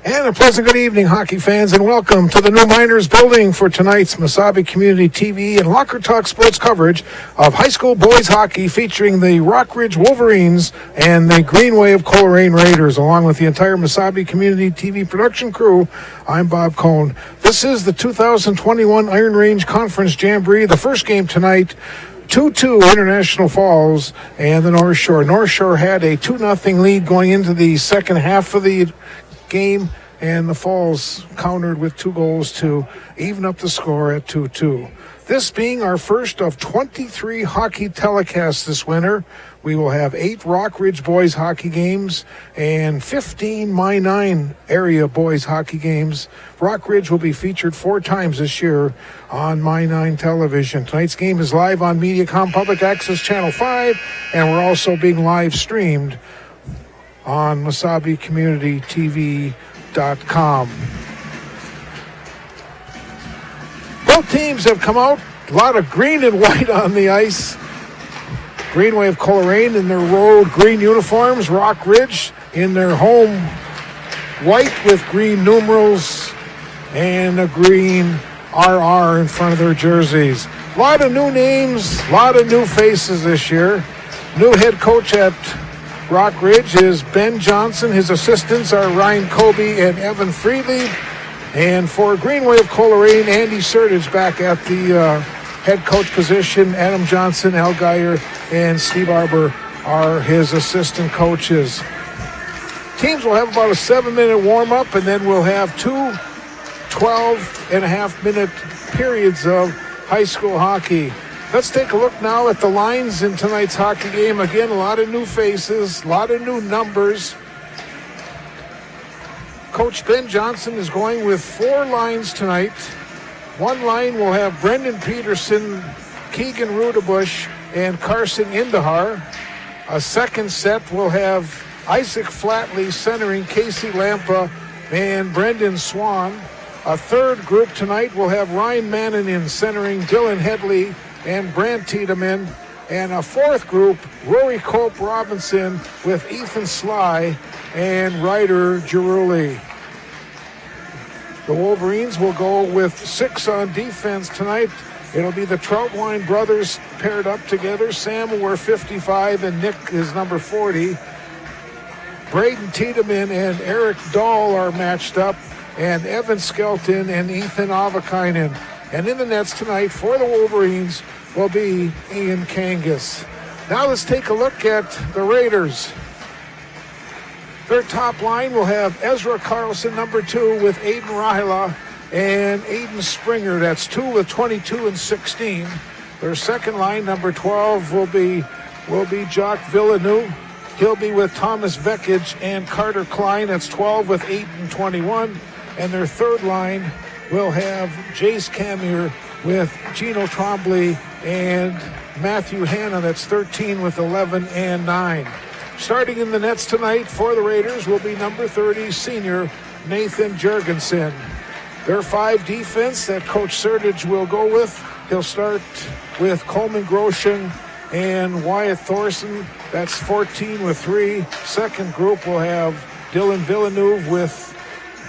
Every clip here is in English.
And a pleasant good evening, hockey fans, and welcome to the new Miners building for tonight's Mesabi Community TV and Locker Talk Sports coverage of high school boys hockey featuring the Rockridge Wolverines and the Greenway of Coleraine Raiders, along with the entire Mesabi Community TV production crew. I'm Bob Cohn. This is the 2021 Iron Range Conference Jamboree. The first game tonight, 2-2 International Falls and the North Shore. North Shore had a 2-0 lead going into the second half of the game, and the Falls countered with 2 goals to even up the score at 2-2. This being our first of 23 hockey telecasts this winter. We will have 8 Rockridge boys hockey games and 15 My9 area boys hockey games. Rockridge will be featured 4 times this year on My9 television. Tonight's game is live on Mediacom Public Access Channel 5, and we're also being live streamed on MesabiCommunityTV.com. Both teams have come out. A lot of green and white on the ice. Greenway of Coleraine in their road green uniforms. Rockridge in their home white with green numerals and a green RR in front of their jerseys. A lot of new names, a lot of new faces this year. New head coach at Rockridge is Ben Johnson. His assistants are Ryan Colby and Evan Friedley. And for Greenway of Coleraine, Andy Sertage back at the head coach position. Adam Johnson, Al Geyer, and Steve Arbor are his assistant coaches. Teams will have about a 7-minute warm-up, and then we'll have 2 12-and-a-half-minute periods of high school hockey. Let's take a look now at the lines in tonight's hockey game. Again, a lot of new faces, a lot of new numbers. Coach Ben Johnson is going with 4 lines tonight. One line will have Brendan Peterson, Keegan Rudebush, and Carson Indahar. A second set will have Isaac Flatley centering Casey Lampa and Brendan Swan. A third group tonight will have Ryan Mannanen centering Dylan Headley and Brant Tiedemann, and a fourth group, Rory Cope Robinson with Ethan Sly and Ryder Giruli. The Wolverines will go with 6 on defense tonight. It'll be the Troutwine brothers paired up together. Sam will wear 55 and Nick is number 40. Braden Tiedemann and Eric Dahl are matched up, and Evan Skelton and Ethan Avakainen. And in the nets tonight for the Wolverines will be Ian Kangas. Now let's take a look at the Raiders. Their top line will have Ezra Carlson, number 2, with Aiden Rahila and Aiden Springer. That's 2 with 22 and 16. Their second line, number 12, will be Jacques Villeneuve. He'll be with Thomas Vekich and Carter Klein. That's 12 with 8 and 21. And their third line will have Jace Camier with Gino Trombley and Matthew Hanna. That's 13 with 11 and 9. Starting in the nets tonight for the Raiders will be number 30, senior Nathan Jurgensen. Their 5 defense that Coach Sertage will go with. He'll start with Coleman Grosjean and Wyatt Thorson. That's 14 with 3. Second group will have Dylan Villeneuve with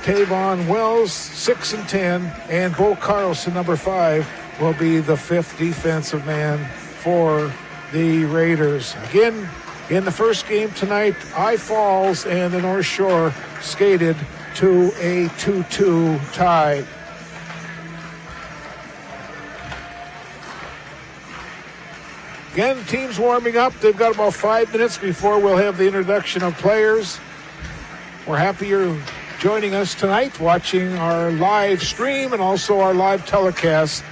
Tavon Wells, 6 and 10, and Bo Carlson, number 5, will be the 5th defensive man for the Raiders. Again, in the first game tonight, I Falls and the North Shore skated to a 2-2 tie. Again, teams warming up. They've got about 5 minutes before we'll have the introduction of players. We're happy you're joining us tonight, watching our live stream and also our live telecast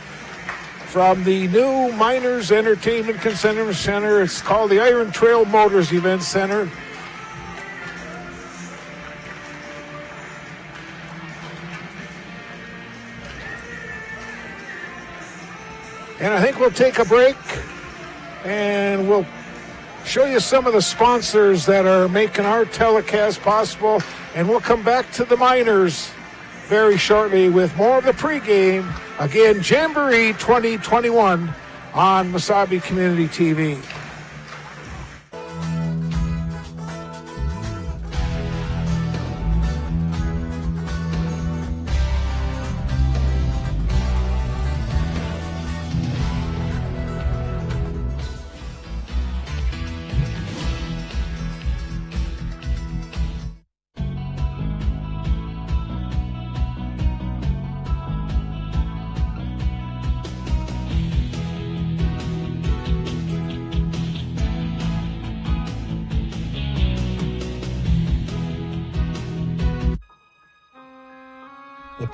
from the new Miners Entertainment Center. It's called the Iron Trail Motors Event Center. And I think we'll take a break and we'll show you some of the sponsors that are making our telecast possible. And we'll come back to the Miners very shortly with more of the pregame. Again, Jamboree 2021 on Mesabi Community TV.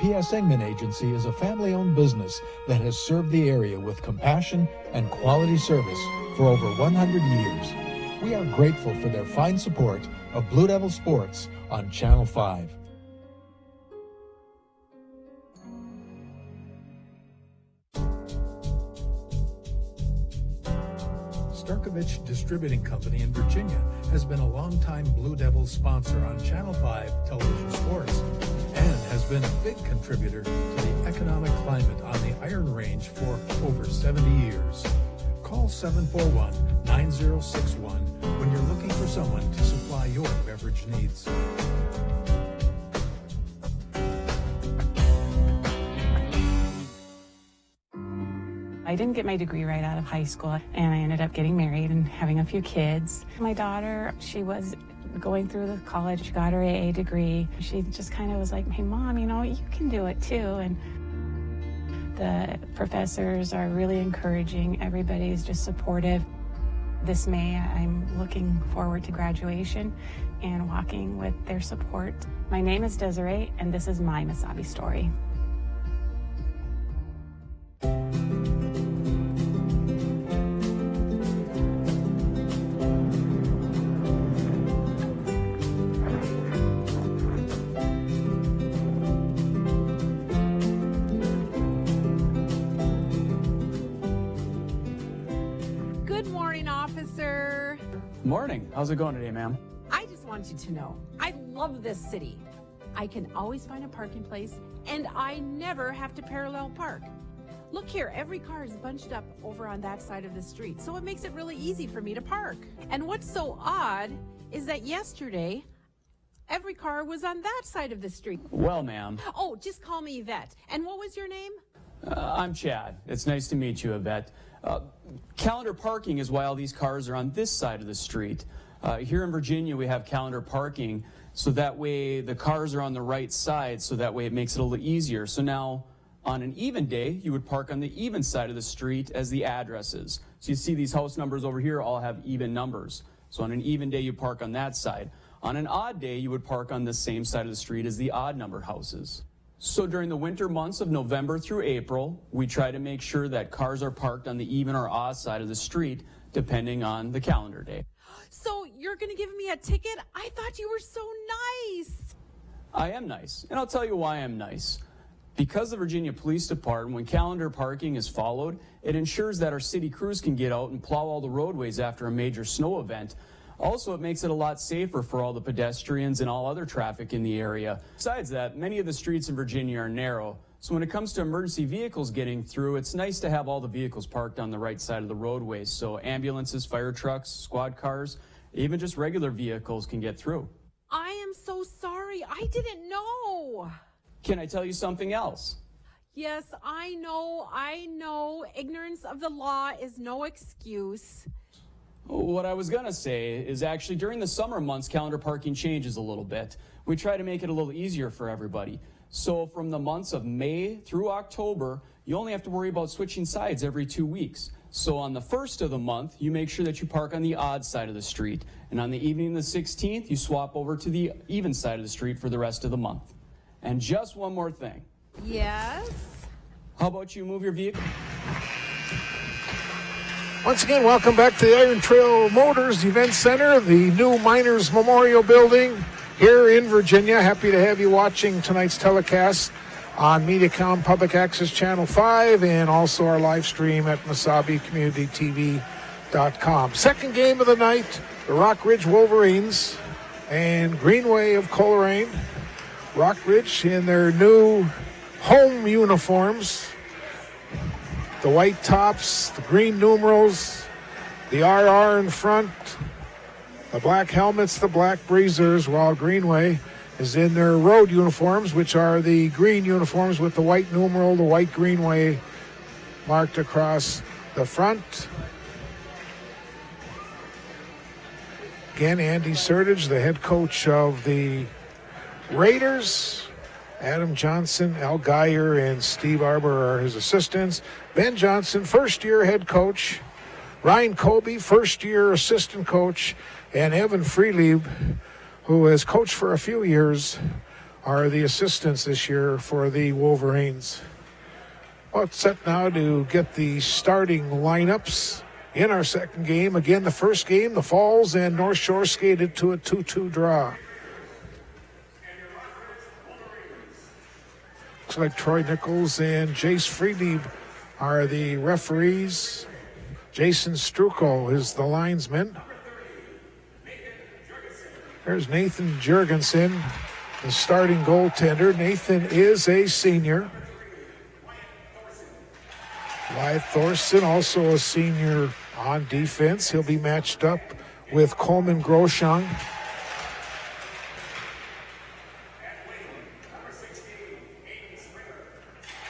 P.S. Engman Agency is a family-owned business that has served the area with compassion and quality service for over 100 years. We are grateful for their fine support of Blue Devil Sports on Channel 5. Starkovich Distributing Company in Virginia has been a longtime Blue Devils sponsor on Channel 5 television sports and has been a big contributor to the economic climate on the Iron Range for over 70 years. Call 741-9061 when you're looking for someone to supply your beverage needs. I didn't get my degree right out of high school, and I ended up getting married and having a few kids. My daughter, she was going through the college, she got her AA degree. She just kind of was like, hey, Mom, you know, you can do it too. And the professors are really encouraging. Everybody's just supportive. This May, I'm looking forward to graduation and walking with their support. My name is Desiree, and this is my Mesabi story. Morning. How's it going today, ma'am? I just want you to know, I love this city. I can always find a parking place, and I never have to parallel park. Look here, every car is bunched up over on that side of the street, so it makes it really easy for me to park. And what's so odd is that yesterday, every car was on that side of the street. Well, ma'am. Oh, just call me Yvette. And what was your name? I'm Chad. It's nice to meet you, Yvette. Calendar parking is why all these cars are on this side of the street. Here in Virginia, we have calendar parking, so that way the cars are on the right side, so that way it makes it a little easier. So now, on an even day, you would park on the even side of the street as the addresses. So you see these house numbers over here all have even numbers. So on an even day, you park on that side. On an odd day, you would park on the same side of the street as the odd numbered houses. So during the winter months of November through April, we try to make sure that cars are parked on the even or odd side of the street, depending on the calendar day. So you're going to give me a ticket? I thought you were so nice. I am nice, and I'll tell you why I'm nice. Because the Virginia Police Department, when calendar parking is followed, it ensures that our city crews can get out and plow all the roadways after a major snow event. Also, it makes it a lot safer for all the pedestrians and all other traffic in the area. Besides that, many of the streets in Virginia are narrow, so when it comes to emergency vehicles getting through, it's nice to have all the vehicles parked on the right side of the roadways, so ambulances, fire trucks, squad cars, even just regular vehicles can get through. I am so sorry. I didn't know. Can I tell you something else? Yes, I know. Ignorance of the law is no excuse. What I was going to say is actually during the summer months, calendar parking changes a little bit. We try to make it a little easier for everybody. So from the months of May through October, you only have to worry about switching sides every 2 weeks. So on the first of the month, you make sure that you park on the odd side of the street. And on the evening of the 16th, you swap over to the even side of the street for the rest of the month. And just one more thing. Yes? How about you move your vehicle? Once again, welcome back to the Iron Trail Motors Event Center, the new Miners Memorial Building here in Virginia. Happy to have you watching tonight's telecast on Mediacom Public Access Channel 5 and also our live stream at MesabiCommunityTV.com. Second game of the night, the Rock Ridge Wolverines and Greenway of Coleraine. Rock Ridge in their new home uniforms. The white tops, the green numerals, the RR in front, the black helmets, the black breezers, while Greenway is in their road uniforms, which are the green uniforms with the white numeral, the white Greenway marked across the front. Again, Andy Sertage, the head coach of the Raiders. Adam Johnson, Al Geyer, and Steve Arbor are his assistants. Ben Johnson, first-year head coach. Ryan Colby, first-year assistant coach. And Evan Freelieb, who has coached for a few years are the assistants this year for the Wolverines. Well, it's set now to get the starting lineups in our second game. Again, the first game, the Falls and North Shore skated to a 2-2 draw. Looks like Troy Nichols and Jace Friedlieb are the referees. Jason Strukel is the linesman. There's Nathan Jurgensen, the starting goaltender. Nathan is a senior. Wyatt Thorson, also a senior on defense. He'll be matched up with Coleman Groshong.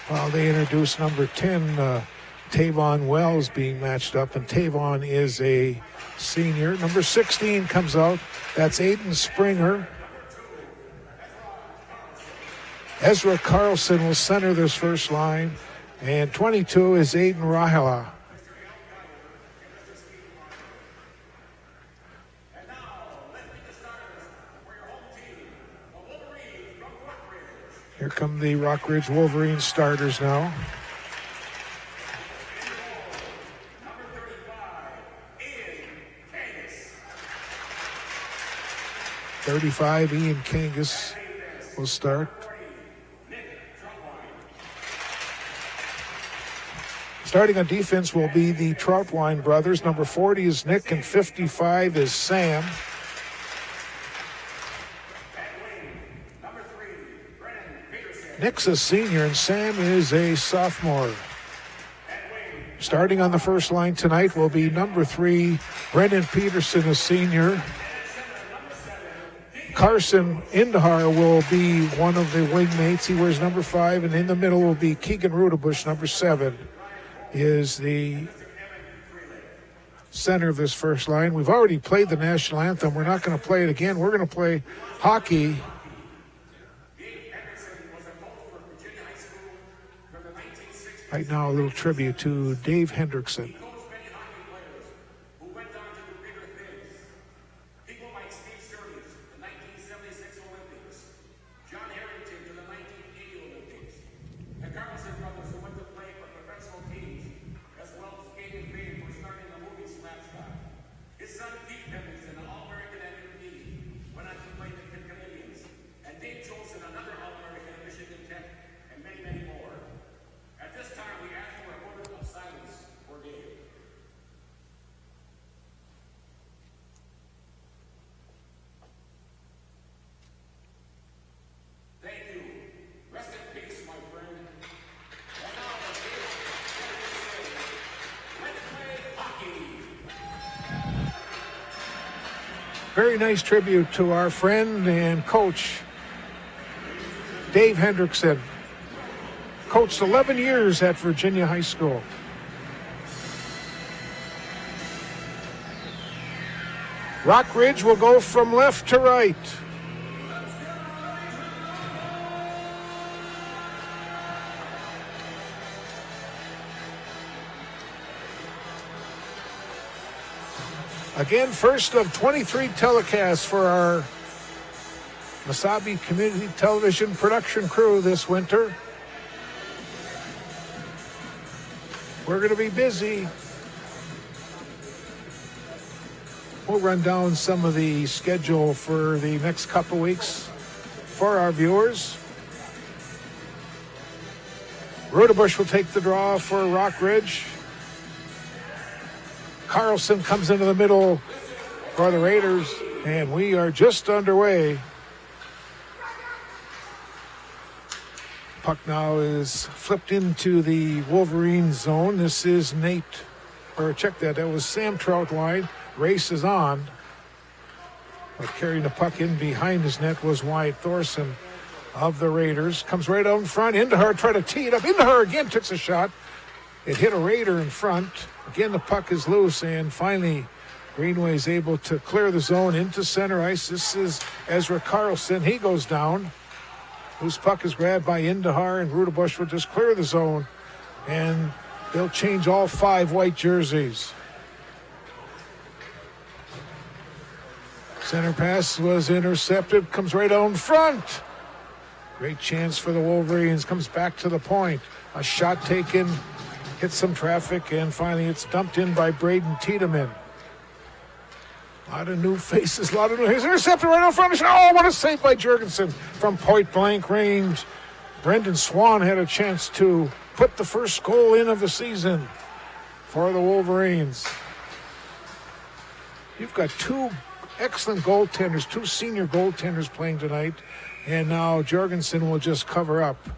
While they introduce number 10, Tavon Wells being matched up, and Tavon is a senior. Number 16 comes out. That's Aiden Springer. Ezra Carlson will center this first line, and 22 is Aiden Rahila. Here come the Rockridge Wolverines starters now. .35 Ian Kangas will start. Starting on defense will be the Troutwine brothers. Number 40 is Nick and 55 is Sam. Nick's a senior and Sam is a sophomore. Starting on the first line tonight will be number 3, Brendan Peterson, a senior. Carson Indahar will be one of the wingmates. He wears number 5, and in the middle will be Keegan Rudabush, number 7, is the center of this first line. We've already played the national anthem. We're not going to play it again. We're going to play hockey. Right now, a little tribute to Dave Hendrickson. Very nice tribute to our friend and coach, Dave Hendrickson. Coached 11 years at Virginia High School. Rockridge will go from left to right. Again, first of 23 telecasts for our Mesabi Community Television production crew this winter. We're going to be busy. We'll run down some of the schedule for the next couple weeks for our viewers. Rudabush will take the draw for Rockridge. Carlson comes into the middle for the Raiders, and we are just underway. Puck now is flipped into the Wolverine zone. This is Nate, or check that, that was Sam Troutwine. Race is on. But carrying the puck in behind his net was Wyatt Thorson of the Raiders. Comes right out in front. Indahar tried to tee it up. Indahar again takes a shot. It hit a Raider in front. Again, the puck is loose, and finally Greenway is able to clear the zone into center ice. This is Ezra Carlson. He goes down. Loose puck is grabbed by Indahar, and Rudabush will just clear the zone, and they'll change all 5 white jerseys. Center pass was intercepted. Comes right out in front. Great chance for the Wolverines. Comes back to the point. A shot taken, hits some traffic, and finally it's dumped in by Braden Tiedemann. A lot of new faces, a lot of new faces. Intercepted right in front of the shot. Oh, what a save by Jurgensen from point-blank range. Brendan Swan had a chance to put the first goal in of the season for the Wolverines. You've got two excellent goaltenders, two senior goaltenders playing tonight, and now Jurgensen will just cover up.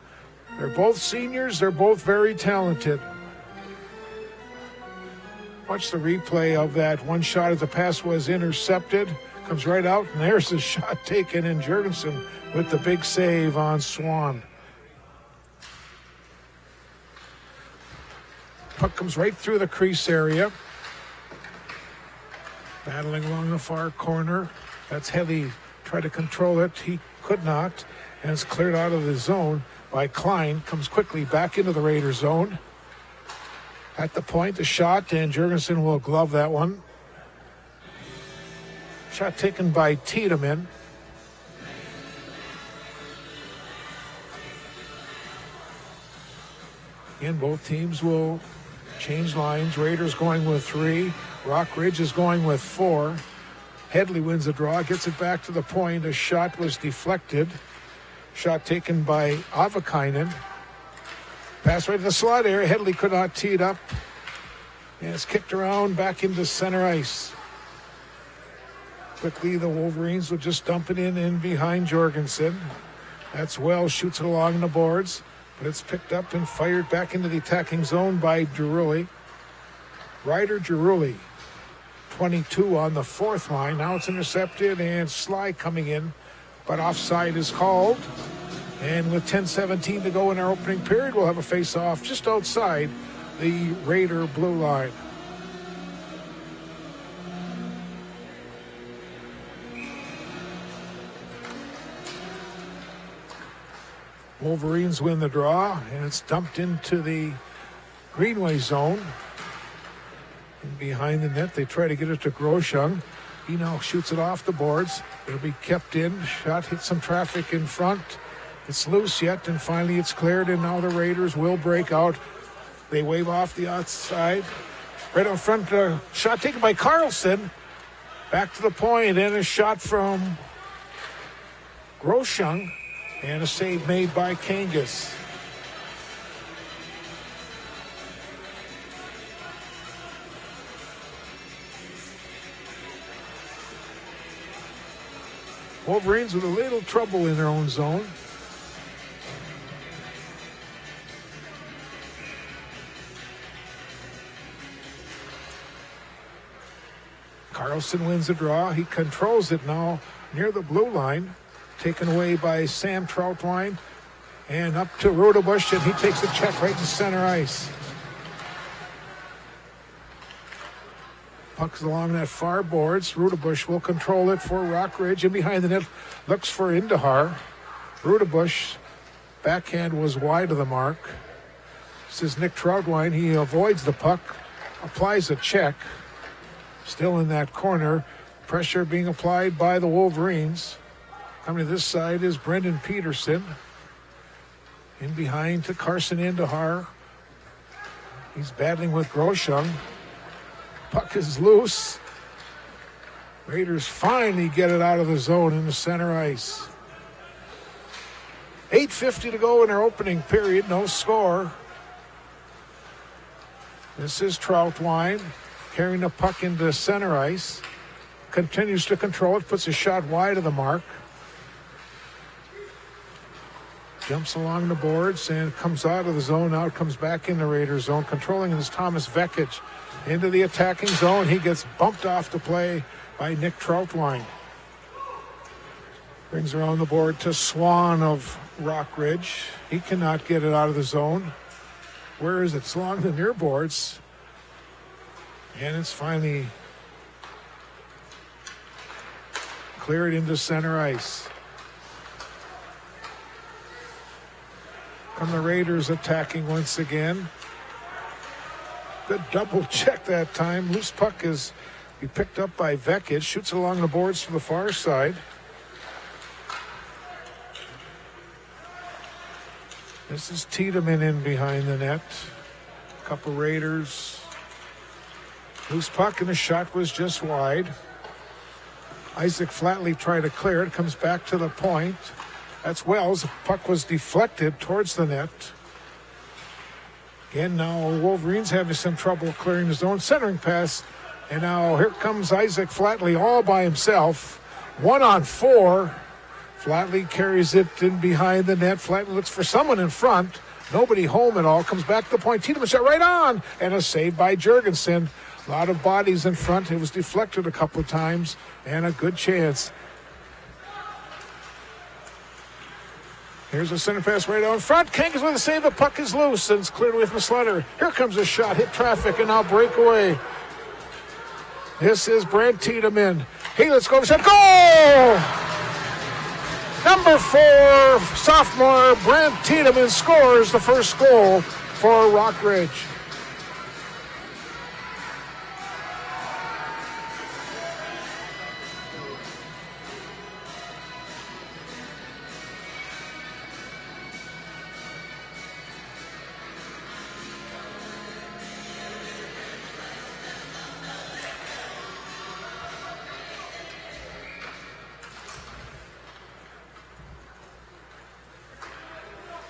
They're both seniors. They're both very talented. Watch the replay of that one shot as the pass was intercepted. Comes right out, and there's the shot taken, and Jurgensen with the big save on Swan. Puck comes right through the crease area. Battling along the far corner. That's Heavy. Tried to control it. He could not. And it's cleared out of the zone by Klein. Comes quickly back into the Raiders zone. At the point, the shot, and Jurgensen will glove that one. Shot taken by Tiedemann. Again, both teams will change lines. Raiders going with 3. Rockridge is going with 4. Headley wins the draw, gets it back to the point. A shot was deflected. Shot taken by Avakainen. Pass right to the slot area. Headley could not tee it up. And it's kicked around back into center ice. Quickly, the Wolverines will just dump it in behind Jorgensen. That's Wells, shoots it along the boards. But it's picked up and fired back into the attacking zone by Girulli. Ryder Girulli, 22 on the fourth line. Now it's intercepted, and Sly coming in. But offside is called. And with 10:17 to go in our opening period, we'll have a face-off just outside the Raider blue line. Wolverines win the draw, and it's dumped into the Greenway zone. And behind the net, they try to get it to Groshung. He now shoots it off the boards. It'll be kept in. Shot hits some traffic in front. It's loose yet, and finally it's cleared, and now the Raiders will break out. They wave off the outside. Right in front, shot taken by Carlson. Back to the point, and a shot from Groshung. And a save made by Kangas. Wolverines with a little trouble in their own zone. Carlson wins the draw. He controls it now near the blue line. Taken away by Sam Troutwine. And up to Rudebush, and he takes the check right to center ice. Puck's along that far boards. Rudebush will control it for Rockridge, and behind the net looks for Indahar. Rudebush, backhand was wide of the mark. This is Nick Troutwine. He avoids the puck, applies a check. Still in that corner. Pressure being applied by the Wolverines. Coming to this side is Brendan Peterson. In behind to Carson Indahar. He's battling with Groshung. Puck is loose. Raiders finally get it out of the zone in the center ice. 8:50 to go in our opening period. No score. This is Troutwine carrying the puck into center ice. Continues to control it. Puts a shot wide of the mark. Jumps along the boards and comes out of the zone. Now it comes back in the Raiders zone. Controlling is Thomas Vekic into the attacking zone. He gets bumped off the play by Nick Troutwine. Brings around the board to Swan of Rockridge. He cannot get it out of the zone. Where is it? It's along the near boards. And it's finally cleared into center ice. Come the Raiders attacking once again. Good double check that time. Loose puck is be picked up by Vekic. Shoots along the boards to the far side. This is Tiedemann in behind the net. Couple Raiders. Loose puck and the shot was just wide. Isaac Flatley tried to clear it. Comes back to the point. That's Wells. The puck was deflected towards the net. Again, now Wolverines having some trouble clearing the zone. Centering pass. And now here comes Isaac Flatley all by himself. 1-on-4. Flatley carries it in behind the net. Flatley looks for someone in front. Nobody home at all. Comes back to the point. Tiedemann shot right on. And a save by Jurgensen. A lot of bodies in front. It was deflected a couple of times. And a good chance. Here's a center pass right out in front. Kangas with a save. The puck is loose and it's cleared away from Slutter. Here comes a shot. Hit traffic and now breakaway. This is Brent Tiedemann. Hey, let's go. Shot. Goal! Number 4, sophomore Brent Tiedemann scores the first goal for Rockridge.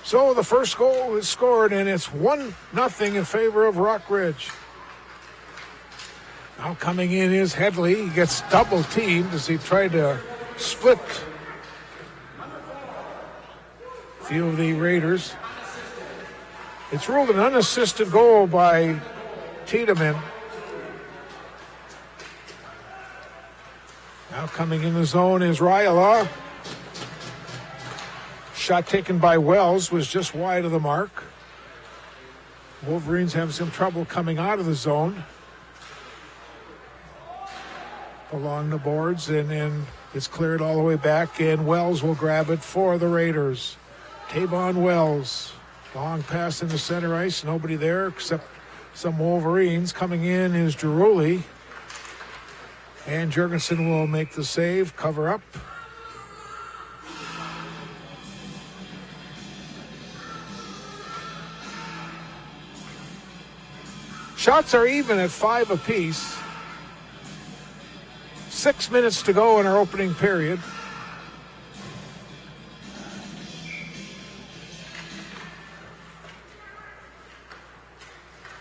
So the first goal is scored, and it's 1-0 in favor of Rockridge. Now coming in is Headley. He gets double teamed as he tried to split a few of the Raiders. It's ruled an unassisted goal by Tiedemann. Now coming in the zone is Ryala. Shot taken by Wells was just wide of the mark. Wolverines have some trouble coming out of the zone. Along the boards, and then it's cleared all the way back, and Wells will grab it for the Raiders. Tavon Wells. Long pass in the center ice. Nobody there except some Wolverines. Coming in is Giruli. And Jurgensen will make the save, cover up. Shots are even at 5 apiece. 6 minutes to go in our opening period.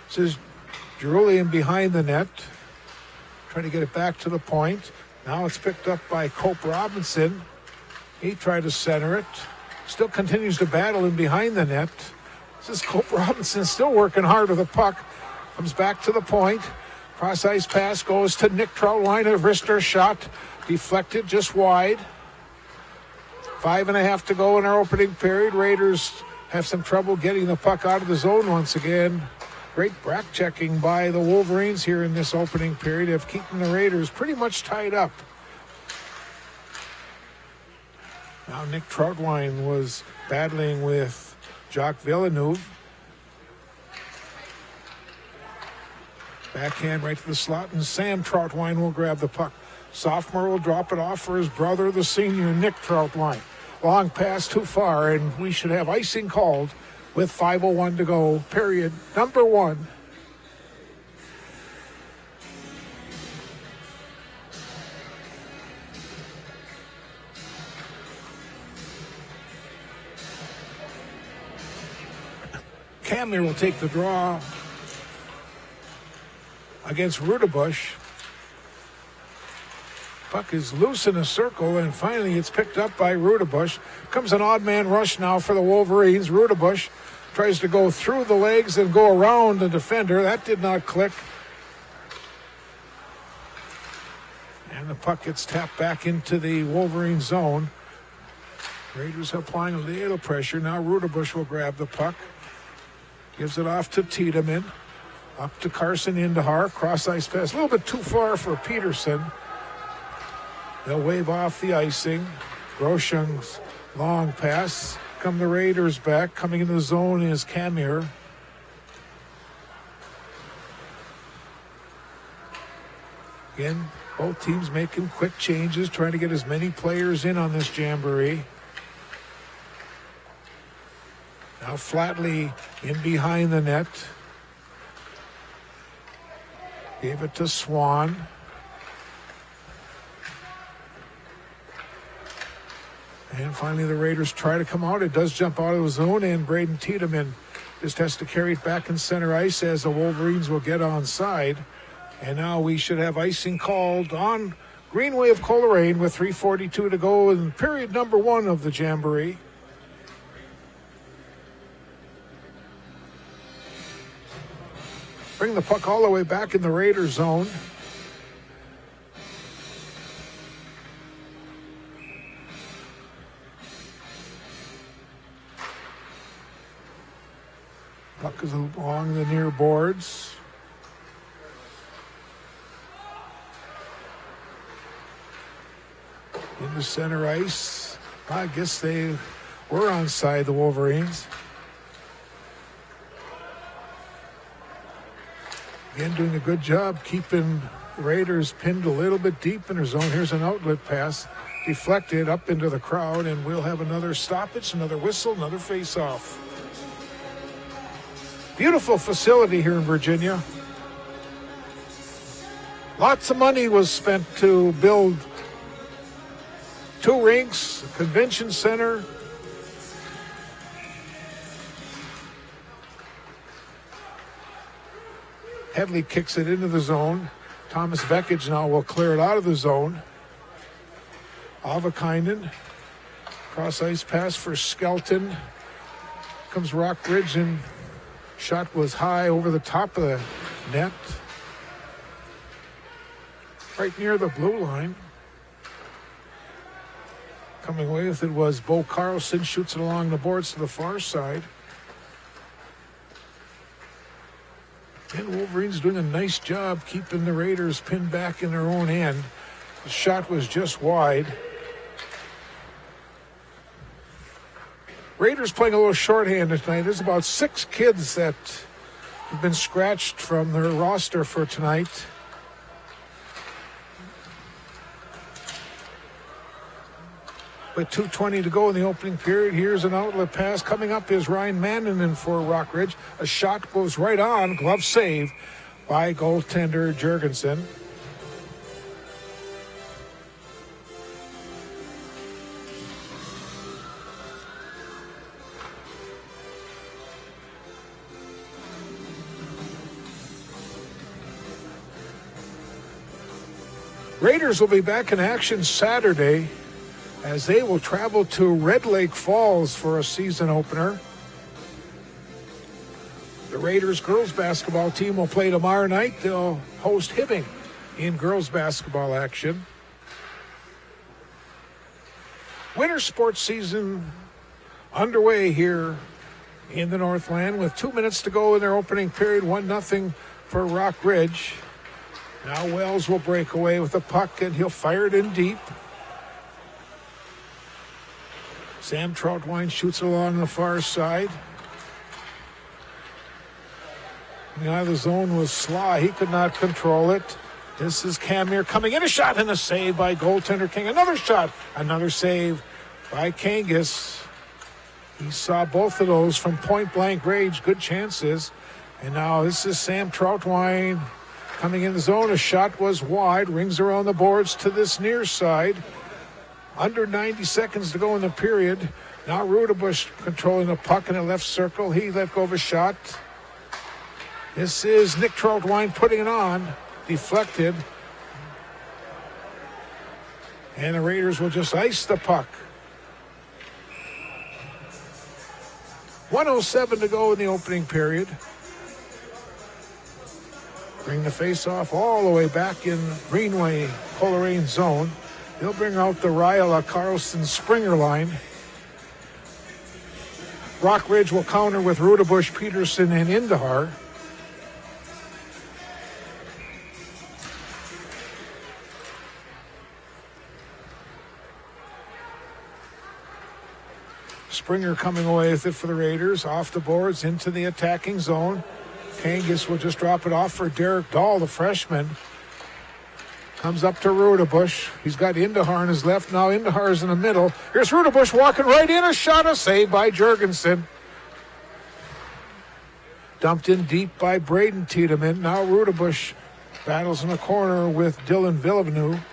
This is Julian behind the net. Trying to get it back to the point. Now it's picked up by Cope Robinson. He tried to center it. Still continues to battle in behind the net. This is Cope Robinson still working hard with the puck. Comes back to the point. Cross-ice pass goes to Nick Troutwine. A wrister shot. Deflected just wide. 5.5 to go in our opening period. Raiders have some trouble getting the puck out of the zone once again. Great back checking by the Wolverines here in this opening period of keeping the Raiders pretty much tied up. Now Nick Troutwine was battling with Jacques Villeneuve. Backhand right to the slot, and Sam Troutwine will grab the puck. Sophomore will drop it off for his brother, the senior, Nick Troutwine. Long pass too far, and we should have icing called with 5:01 to go, period number 1. Camner will take the draw against Rudebush. Puck is loose in a circle, and finally it's picked up by Rudebush. Comes an odd man rush now for the Wolverines. Rudebush tries to go through the legs and go around the defender. That did not click. And the puck gets tapped back into the Wolverine zone. Raiders applying a little pressure. Now Rudebush will grab the puck. Gives it off to Tiedemann. Up to Carson Indahar. Cross-ice pass. A little bit too far for Peterson. They'll wave off the icing. Groshung's long pass. Come the Raiders back. Coming into the zone is Camir. Again, both teams making quick changes, trying to get as many players in on this jamboree. Now Flatley in behind the net. Gave it to Swan. And finally the Raiders try to come out. It does jump out of the zone, and Braden Tiedemann just has to carry it back in center ice as the Wolverines will get onside. And now we should have icing called on Greenway of Coleraine with 3:42 to go in period number 1 of the Jamboree. Bring the puck all the way back in the Raiders zone. Puck is along the near boards. Into center ice. I guess they were onside, the Wolverines. Again, doing a good job keeping the Raiders pinned a little bit deep in their zone. Here's an outlet pass. Deflected up into the crowd, and we'll have another stoppage, another whistle, another face-off. Beautiful facility here in Virginia. Lots of money was spent to build 2 rinks, a convention center. Headley kicks it into the zone. Thomas Vekic now will clear it out of the zone. Avakainen. Cross ice pass for Skelton. Comes Rockridge, and shot was high over the top of the net. Right near the blue line. Coming away with it was Bo Carlson. Shoots it along the boards to the far side. And Wolverines doing a nice job keeping the Raiders pinned back in their own end. The shot was just wide. Raiders playing a little shorthanded tonight. There's about 6 kids that have been scratched from their roster for tonight. With 2:20 to go in the opening period, here's an outlet pass. Coming up is Ryan Manninen for Rockridge. A shot goes right on. Glove save by goaltender Jurgensen. Raiders will be back in action Saturday as they will travel to Red Lake Falls for a season opener. The Raiders girls basketball team will play tomorrow night. They'll host Hibbing in girls basketball action. Winter sports season underway here in the Northland with 2 minutes to go in their opening period. 1-0 for Rockridge. Now Wells will break away with the puck, and he'll fire it in deep. Sam Troutwine shoots along the far side. Out of the zone was Sly. He could not control it. This is Camir coming in. A shot and a save by goaltender King. Another shot. Another save by Kangas. He saw both of those from point-blank range. Good chances. And now this is Sam Troutwine coming in the zone. A shot was wide. Rings around the boards to this near side. Under 90 seconds to go in the period. Now Rudebush controlling the puck in the left circle. He let go of a shot. This is Nick Troutwine putting it on. Deflected. And the Raiders will just ice the puck. 1:07 to go in the opening period. Bring the face-off all the way back in Greenway, Coleraine zone. They'll bring out the Ryla, Carlson, Springer line. Rockridge will counter with Rudebush, Peterson, and Indahar. Springer coming away with it for the Raiders. Off the boards into the attacking zone. Kangas will just drop it off for Derek Dahl, the freshman. Comes up to Rudebush. He's got Indahar on his left. Now Indahar is in the middle. Here's Rudebush walking right in. A shot, a save by Jurgensen. Dumped in deep by Braden Tiedemann. Now Rudebush battles in the corner with Dylan Villeneuve.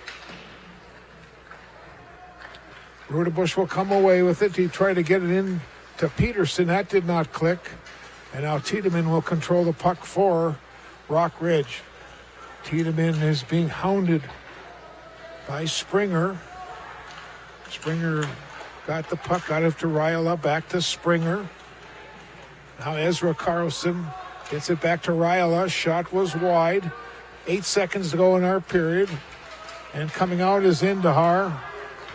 Rudebush will come away with it. He tried to get it in to Peterson. That did not click. And now Tiedemann will control the puck for Rock Ridge. Tiedemann is being hounded by Springer. Springer got the puck out of Riola, back to Springer. Now Ezra Carlson gets it back to Riola. Shot was wide. 8 seconds to go in our period. And coming out is Indahar.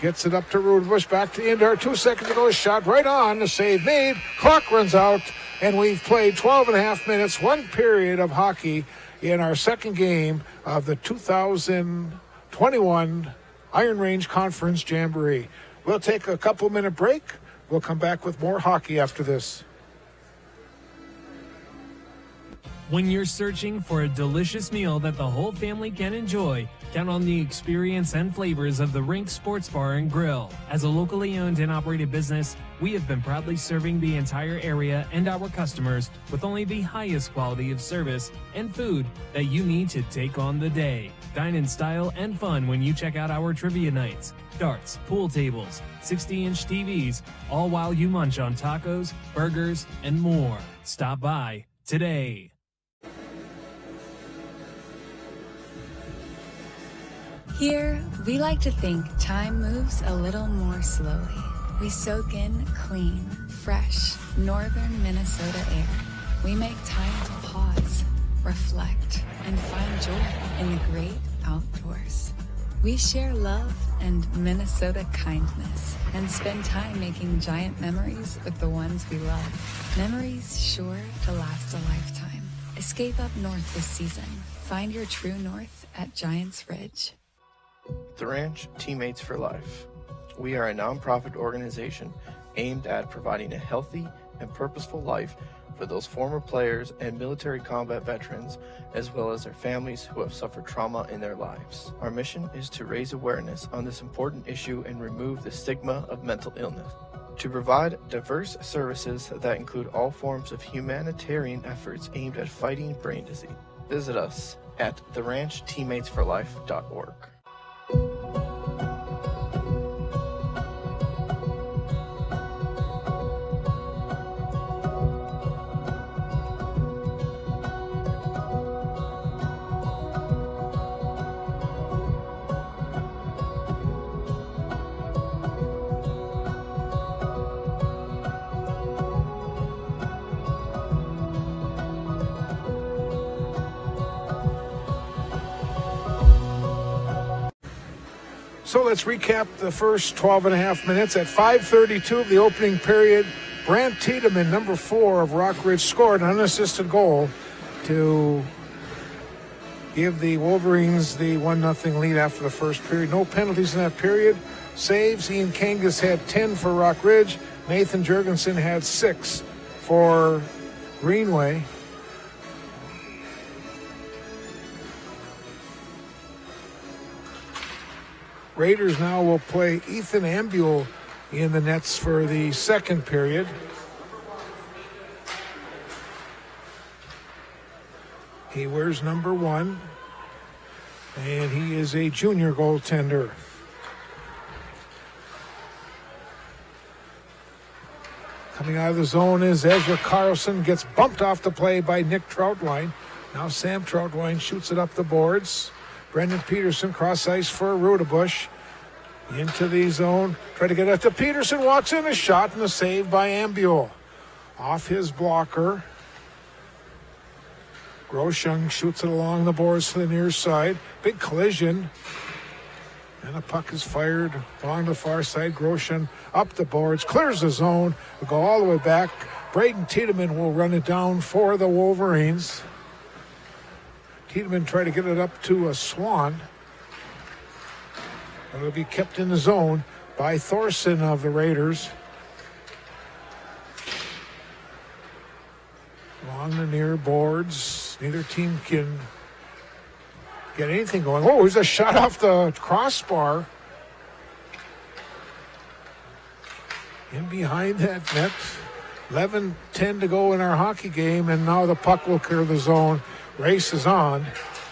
Gets it up to Rudebush, back to Indahar. 2 seconds to go. Shot right on. The save made. Clock runs out. And we've played 12 and a half minutes, one period of hockey in our second game of the 2021 Iron Range Conference Jamboree. We'll take a couple-minute break. We'll come back with more hockey after this. When you're searching for a delicious meal that the whole family can enjoy, count on the experience and flavors of the Rink Sports Bar and Grill. As a locally owned and operated business, we have been proudly serving the entire area and our customers with only the highest quality of service and food that you need to take on the day. Dine in style and fun when you check out our trivia nights, darts, pool tables, 60-inch TVs, all while you munch on tacos, burgers, and more. Stop by today. Here, we like to think time moves a little more slowly. We soak in clean, fresh, northern Minnesota air. We make time to pause, reflect, and find joy in the great outdoors. We share love and Minnesota kindness and spend time making giant memories with the ones we love. Memories sure to last a lifetime. Escape up north this season. Find your true north at Giants Ridge. The Ranch Teammates for Life. We are a nonprofit organization aimed at providing a healthy and purposeful life for those former players and military combat veterans, as well as their families who have suffered trauma in their lives. Our mission is to raise awareness on this important issue and remove the stigma of mental illness. To provide diverse services that include all forms of humanitarian efforts aimed at fighting brain disease. Visit us at theranchteammatesforlife.org. So let's recap the first 12 and a half minutes. At 5:32 of the opening period, Brant Tiedemann, number 4 of Rockridge, scored an unassisted goal to give the Wolverines the 1-0 lead after the first period. No penalties in that period. Saves, Ian Kangas had 10 for Rockridge. Nathan Jurgensen had 6 for Greenway. Raiders now will play Ethan Ambule in the nets for the second period. He wears number 1, and he is a junior goaltender. Coming out of the zone is Ezra Carlson, gets bumped off the play by Nick Troutwine. Now Sam Troutwine shoots it up the boards. Brendan Peterson, cross ice for Rudebush. Into the zone. Try to get it to Peterson. Walks in, a shot and a save by Ambule. Off his blocker. Groshung shoots it along the boards to the near side. Big collision. And the puck is fired along the far side. Groshung up the boards. Clears the zone. Will go all the way back. Braden Tiedemann will run it down for the Wolverines. Tiedemann tried to get it up to a Swan. It'll be kept in the zone by Thorson of the Raiders. Along the near boards. Neither team can get anything going. Oh, there's a shot off the crossbar. In behind that net. 11:10 to go in our hockey game, and now the puck will clear the zone. Race is on,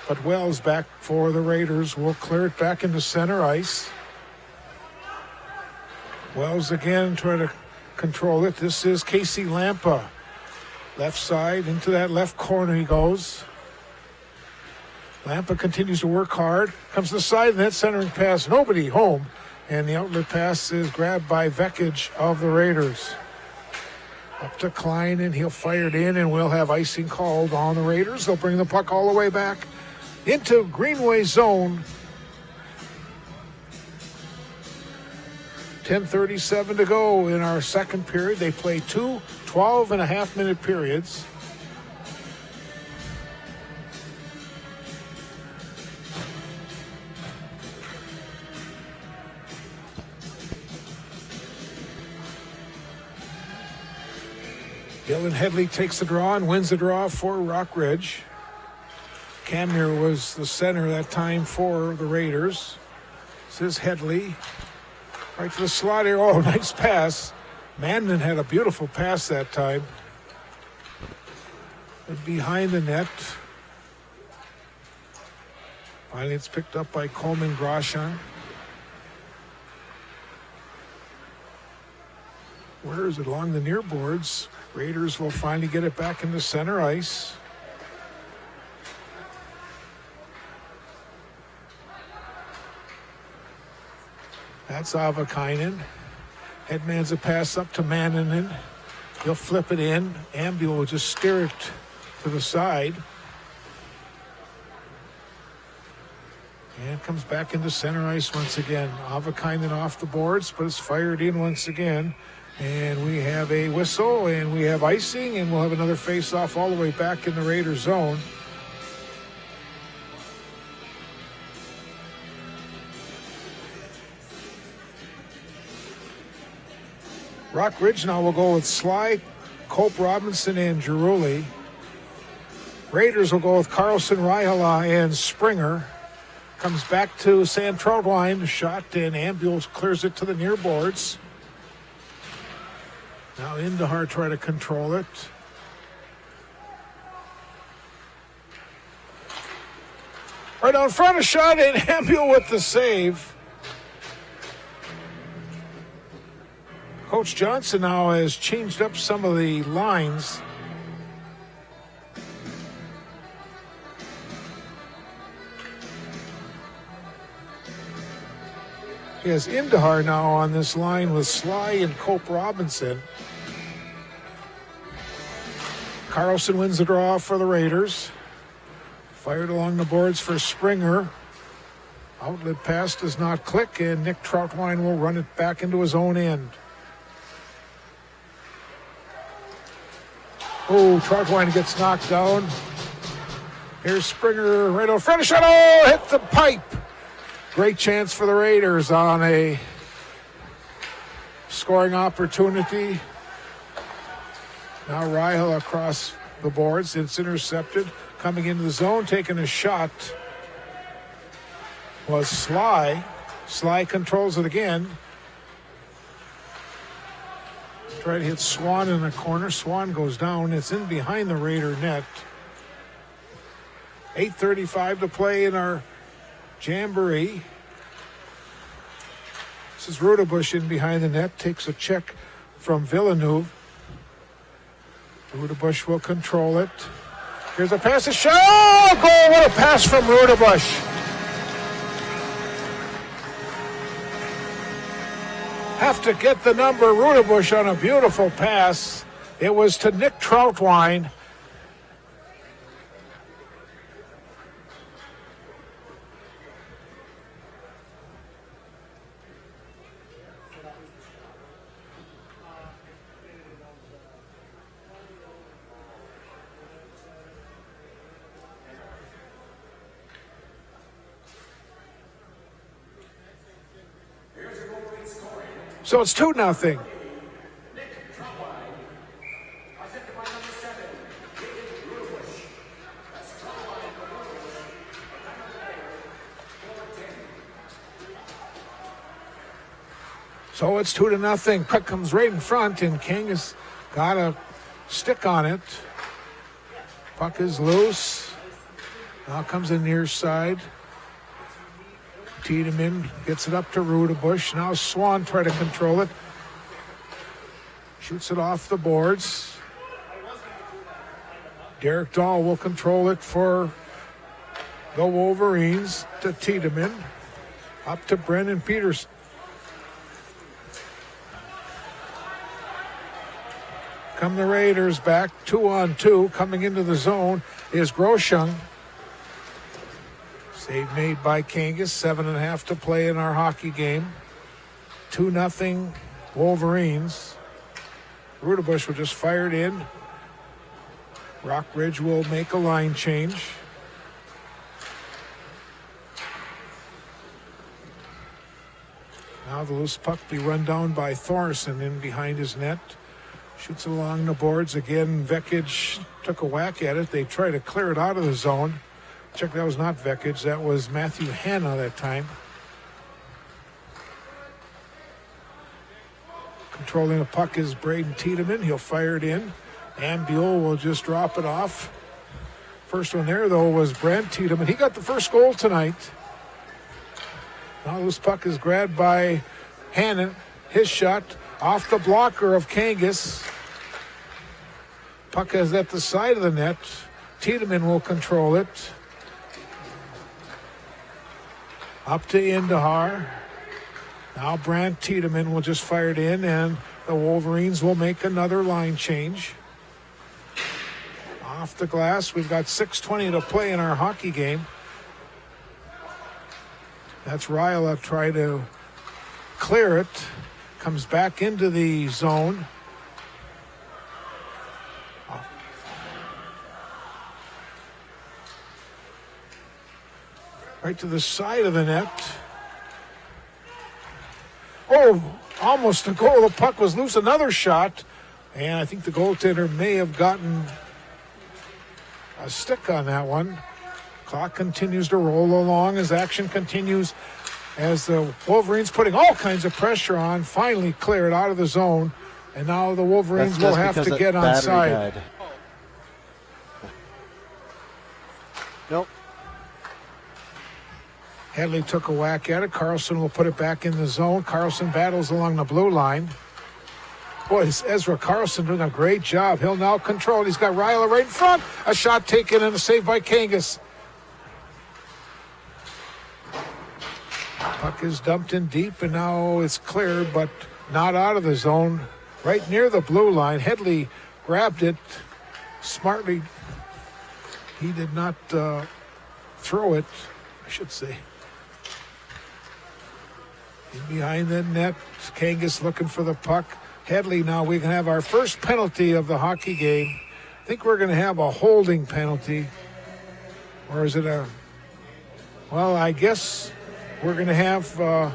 but Wells back for the Raiders will clear it back into center ice. Wells again trying to control it. This is Casey Lampa. Left side, into that left corner he goes. Lampa continues to work hard. Comes to the side of the net, centering pass. Nobody home. And the outlet pass is grabbed by Vekich of the Raiders. Up to Klein, and he'll fire it in, and we'll have icing called on the Raiders. They'll bring the puck all the way back into Greenway zone. 10:37 to go in our second period. They play 2 12.5-minute periods. Dylan Headley takes the draw and wins the draw for Rockridge. Camner was the center that time for the Raiders. This is Headley. Right to the slot here. Oh, nice pass. Mandan had a beautiful pass that time. But behind the net. Finally, it's picked up by Coleman Grosjean. Where is it? Along the near boards. Raiders will finally get it back into center ice. That's Avakainen. Headman's a pass up to Mannanen. He'll flip it in. Ambu will just steer it to the side. And comes back into center ice once again. Avakainen off the boards, but it's fired in once again. And we have a whistle, and we have icing, and we'll have another face-off all the way back in the Raiders zone. Rockridge now will go with Sly, Cope Robinson, and Giruli. Raiders will go with Carlson, Raihala, and Springer. Comes back to Sam Troutwine, shot, and Ambulance clears it to the near boards. Now Indahar try to control it. Right on front, a shot, and Ambul with the save. Coach Johnson now has changed up some of the lines. He has Indahar now on this line with Sly and Cope Robinson. Carlson wins the draw for the Raiders. Fired along the boards for Springer. Outlet pass does not click, and Nick Troutwine will run it back into his own end. Oh, Troutwine gets knocked down. Here's Springer right on front. Shot. Oh, hit the pipe. Great chance for the Raiders on a scoring opportunity. Now Raihala across the boards. It's intercepted. Coming into the zone, taking a shot was Sly. Sly controls it again. Try to hit Swan in the corner. Swan goes down. It's in behind the Raider net. 8:35 to play in our jamboree. This is Rudabush in behind the net. Takes a check from Villeneuve. Rudabush will control it. Here's a pass. A shot. Oh, goal. What a pass from Rudabush. Have to get the number. Rudabush on a beautiful pass. It was to Nick Troutwine. So it's 2-0. So it's 2-0. Puck comes right in front, and King is got a stick on it. Puck is loose. Now comes the near side. Tiedemann gets it up to Rudebush. Now Swan try to control it. Shoots it off the boards. Derek Dahl will control it for the Wolverines to Tiedemann. Up to Brendan Peterson. Come the Raiders back 2-on-2. Coming into the zone is Groshung. Save made by Kangas. 7.5 to play in our hockey game. 2-0 Wolverines. Rudebush will just fire it in. Rockridge will make a line change. Now the loose puck be run down by Thorson in behind his net. Shoots it along the boards. Again, Vekic took a whack at it. They try to clear it out of the zone. Check, that was not Vekic. That was Matthew Hanna that time. Controlling the puck is Braden Tiedemann. He'll fire it in. Ambule will just drop it off. First one there, though, was Brent Tiedemann. He got the first goal tonight. Now this puck is grabbed by Hannon. His shot off the blocker of Kangas. Puck is at the side of the net. Tiedemann will control it. Up to Indahar. Now Brant Tiedemann will just fire it in, and the Wolverines will make another line change. Off the glass, we've got 6:20 to play in our hockey game. That's Ryla try to clear it. Comes back into the zone. Right to the side of the net. Oh, almost a goal. The puck was loose. Another shot. And I think the goaltender may have gotten a stick on that one. Clock continues to roll along as action continues, as the Wolverines putting all kinds of pressure on, finally clear it out of the zone. And now the Wolverines will have to get on side. Nope. Headley took a whack at it. Carlson will put it back in the zone. Carlson battles along the blue line. Boy, it's Ezra Carlson doing a great job. He'll now control it. He's got Ryla right in front. A shot taken and a save by Kangas. Puck is dumped in deep, and now it's cleared, but not out of the zone. Right near the blue line. Headley grabbed it smartly. He did not throw it, I should say. In behind the net, Kangas looking for the puck. Headley now, we can have our first penalty of the hockey game. I think we're going to have a holding penalty. Or is it a... Well, I guess we're going to have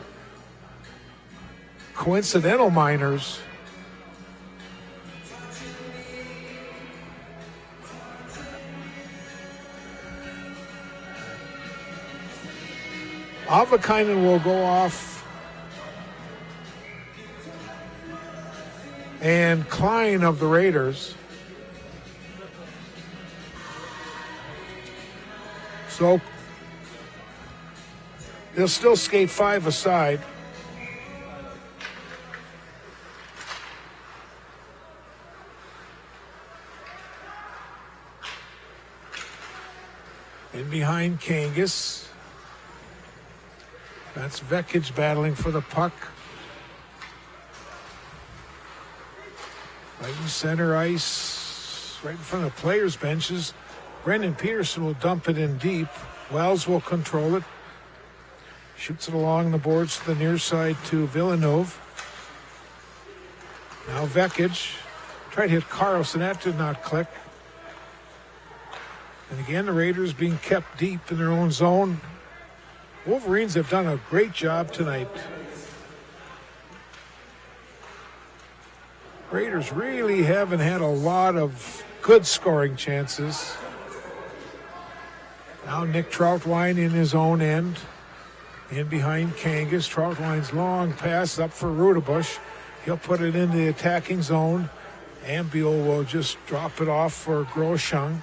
coincidental minors. Avakainen will go off. And Klein of the Raiders. So they'll still skate 5 aside. In behind Kangas. That's Vekic battling for the puck. Right in center ice, right in front of the players' benches. Brendan Peterson will dump it in deep. Wells will control it. Shoots it along the boards to the near side to Villeneuve. Now Vekic. Tried to hit Carlson. That did not click. And again, the Raiders being kept deep in their own zone. Wolverines have done a great job tonight. Raiders really haven't had a lot of good scoring chances. Now Nick Troutwine in his own end. In behind Kangas. Troutwine's long pass up for Rudebush. He'll put it in the attacking zone. Ambio will just drop it off for Groshung.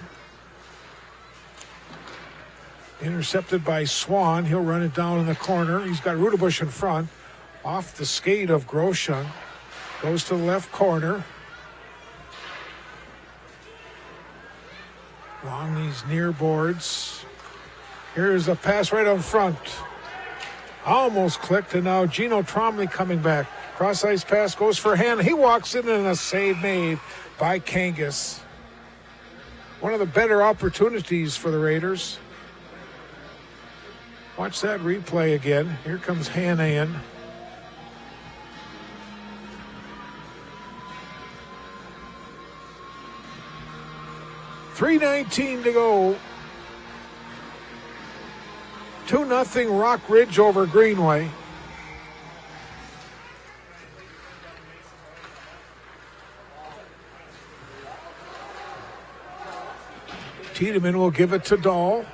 Intercepted by Swan. He'll run it down in the corner. He's got Rudebush in front. Off the skate of Groshung. Goes to the left corner. Along these near boards. Here's a pass right on front. Almost clicked, and now Gino Tromley coming back. Cross-ice pass goes for Hanna. He walks in and a save made by Kangas. One of the better opportunities for the Raiders. Watch that replay again. Here comes Hanna in. .3:19 to go. 2-0 Rock Ridge over Greenway. Tiedemann will give it to Dahl.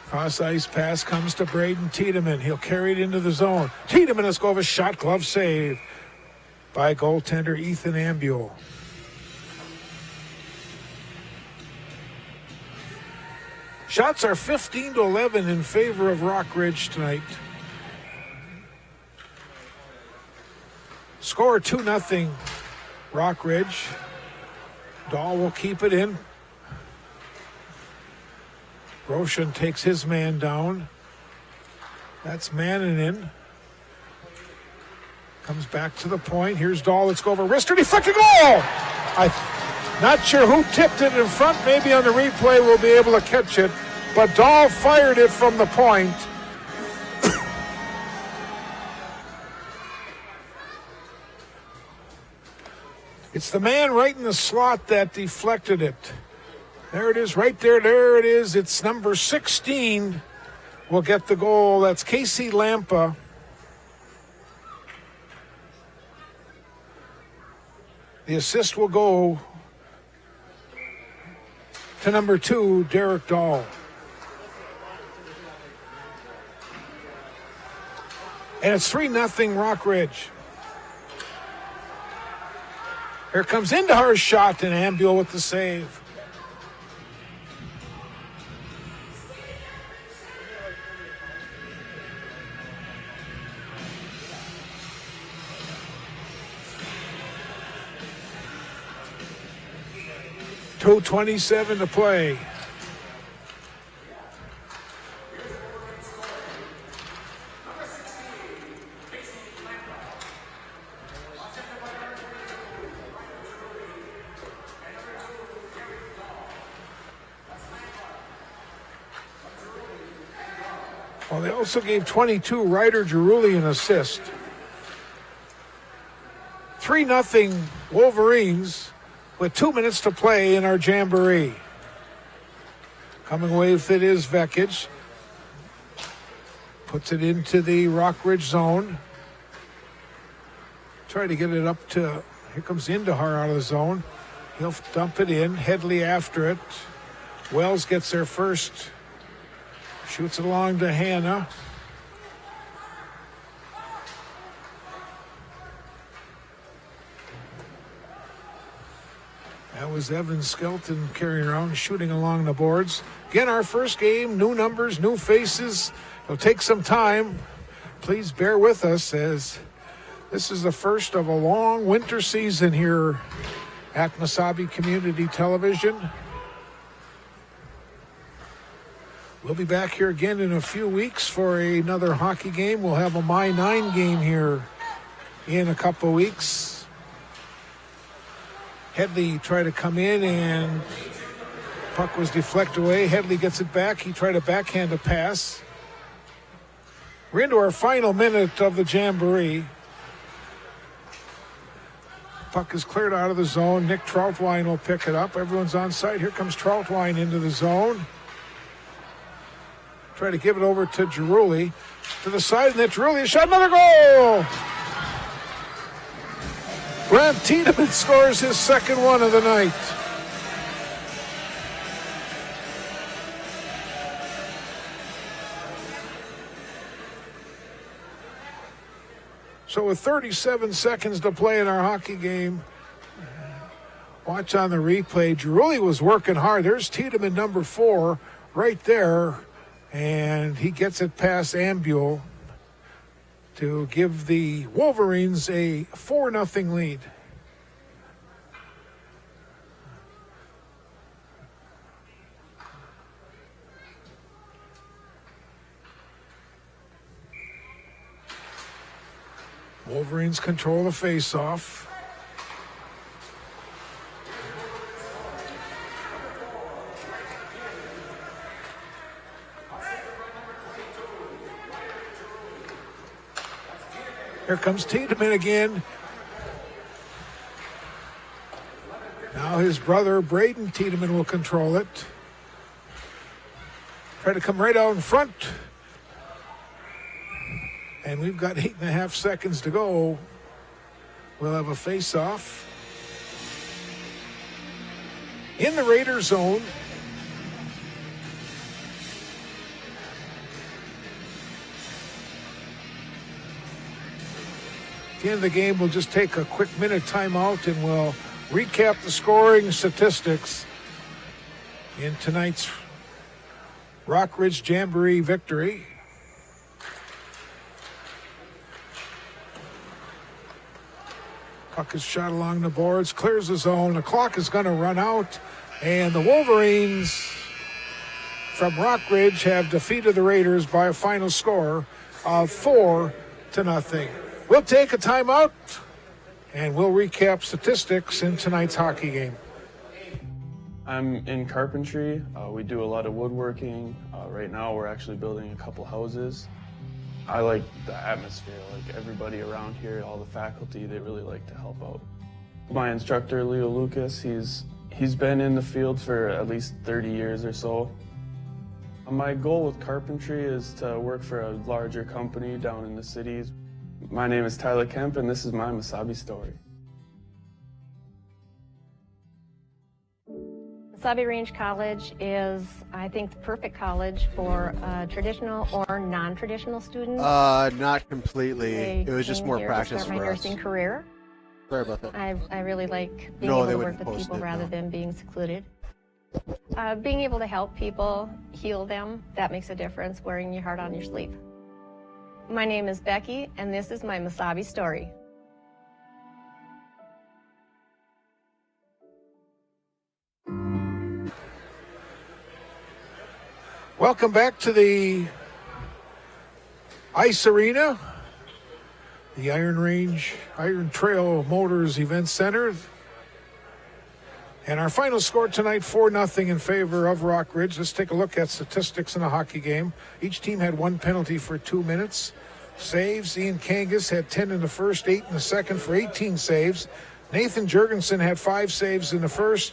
Cross-ice pass comes to Braden Tiedemann. He'll carry it into the zone. Tiedemann has go of a shot glove save by goaltender Ethan Ambule. Shots are 15-11 in favor of Rock Ridge tonight. Score 2-0 Rock Ridge. Dahl will keep it in. Roshan takes his man down. That's Mannanen. Comes back to the point. Here's Dahl. Let's go over. Wrister deflected goal! I'm not sure who tipped it in front. Maybe on the replay we'll be able to catch it. But Dahl fired it from the point. It's the man right in the slot that deflected it. There it is, right there. There it is. It's number 16 will get the goal. That's Casey Lampa. The assist will go to number 2, Derek Dahl. And it's 3-0 Rock Ridge. Here comes Indahar's shot, and Ambule with the save. .227 to play. Well, they also gave 22 Ryder Giruli an assist. 3-0 Wolverines with 2 minutes to play in our jamboree. Coming away with it is Vekic. Puts it into the Rock Ridge zone. Try to get it up to, here comes Indahar out of the zone. He'll dump it in, Headley after it. Wells gets there first. Shoots it along to Hanna. That was Evan Skelton carrying around, shooting along the boards. Again, our first game, new numbers, new faces. It'll take some time. Please bear with us as this is the first of a long winter season here at Mesabi Community Television. We'll be back here again in a few weeks for another hockey game. We'll have a My 9 game here in a couple weeks. Headley tried to come in and puck was deflected away. Headley gets it back. He tried to backhand a pass. We're into our final minute of the jamboree. Puck is cleared out of the zone. Nick Troutwine will pick it up. Everyone's on site. Here comes Troutwine into the zone. Try to give it over to Giruli. To the side, and then Giruli shot another goal! Brant Tiedemann scores his second one of the night. So with 37 seconds to play in our hockey game, watch on the replay. Drulli was working hard. There's Tiedemann, number 4, right there. And he gets it past Ambule to give the Wolverines a 4-0 lead. Wolverines control the face-off. Here comes Tiedemann again. Now his brother, Braden Tiedemann, will control it. Try to come right out in front. And we've got 8.5 seconds to go. We'll have a face-off. In the Raider zone. At the end of the game, we'll just take a quick minute timeout and we'll recap the scoring statistics in tonight's Rockridge Jamboree victory. Puck is shot along the boards, clears the zone. The clock is going to run out, and the Wolverines from Rockridge have defeated the Raiders by a final score of 4-0. We'll take a timeout, and we'll recap statistics in tonight's hockey game. I'm in carpentry. We do a lot of woodworking. Right now we're actually building a couple houses. I like the atmosphere, like everybody around here, all the faculty, they really like to help out. My instructor, Leo Lucas, he's been in the field for at least 30 years or so. My goal with carpentry is to work for a larger company down in the cities. My name is Tyler Kemp, and this is my Mesabi story. Mesabi Range College is, I think, the perfect college for traditional or non-traditional students. Not completely. It was just more here practice to start for my us. nursing career. Sorry about that. I really like being No, able they to work wouldn't with post people it, rather no. than being secluded. Being able to help people, heal them, that makes a difference, wearing your heart on your sleeve. My name is Becky, and this is my Mesabi story. Welcome back to the Ice Arena, the Iron Trail Motors Event Center. And our final score tonight, 4-0 in favor of Rockridge. Let's take a look at statistics in a hockey game. Each team had one penalty for 2 minutes. Saves, Ian Kangas had 10 in the first, 8 in the second for 18 saves. Nathan Jurgensen had 5 saves in the first,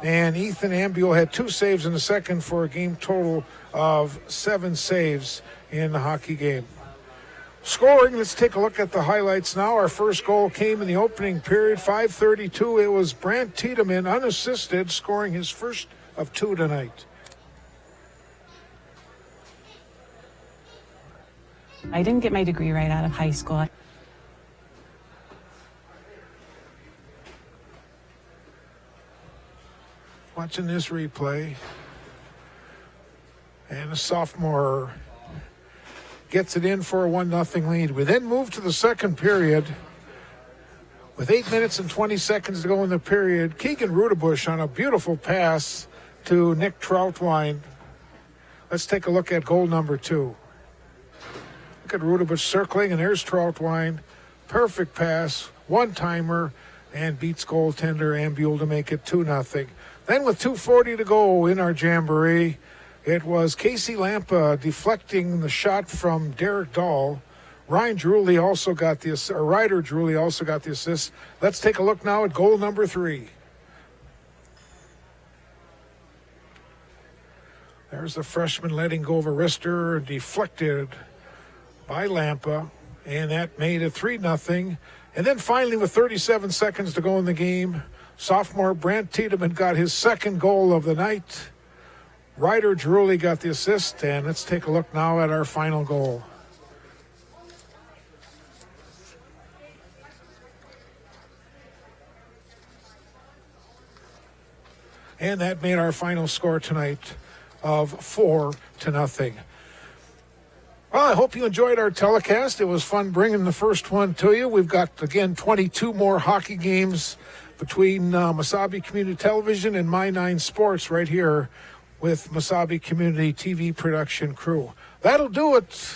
and Ethan Ambule had 2 saves in the second for a game total of 7 saves in the hockey game. Scoring, let's take a look at the highlights now. Our first goal came in the opening period, 5:32. It was Brant Tiedemann, unassisted, scoring his first of 2 tonight. I didn't get my degree right out of high school. Watching this replay, and a sophomore gets it in for a 1-0 lead. We then move to the second period. With 8 minutes and 20 seconds to go in the period, Keegan Rudebush on a beautiful pass to Nick Troutwine. Let's take a look at goal number 2. Look at Rudebush circling, and there's Troutwine. Perfect pass, one-timer, and beats goaltender Ambule to make it 2-0. Then with 2:40 to go in our jamboree, it was Casey Lampa deflecting the shot from Derek Dahl. Ryder Drulli also got the assist. Let's take a look now at goal number 3. There's the freshman letting go of a wrister, deflected by Lampa, and that made it 3-0. And then finally, with 37 seconds to go in the game, sophomore Brant Tiedemann got his second goal of the night. Ryder Drulli got the assist, and let's take a look now at our final goal. And that made our final score tonight of 4-0. Well, I hope you enjoyed our telecast. It was fun bringing the first one to you. We've got, again, 22 more hockey games between Mesabi Community Television and My 9 Sports right here with Mesabi Community TV production crew. That'll do it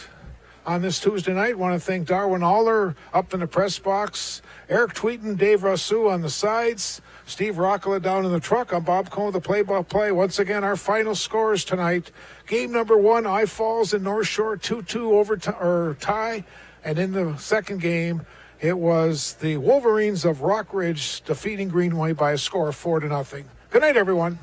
on this Tuesday night. I want to thank Darwin Aller up in the press box, Eric Tweeten, Dave Rousseau on the sides, Steve Rockala down in the truck. I'm Bob Cohen with the play-by-play. Once again, our final scores tonight. Game number 1, I Falls and North Shore 2-2 tie. And in the second game, it was the Wolverines of Rockridge defeating Greenway by a score of 4-0. Good night, everyone.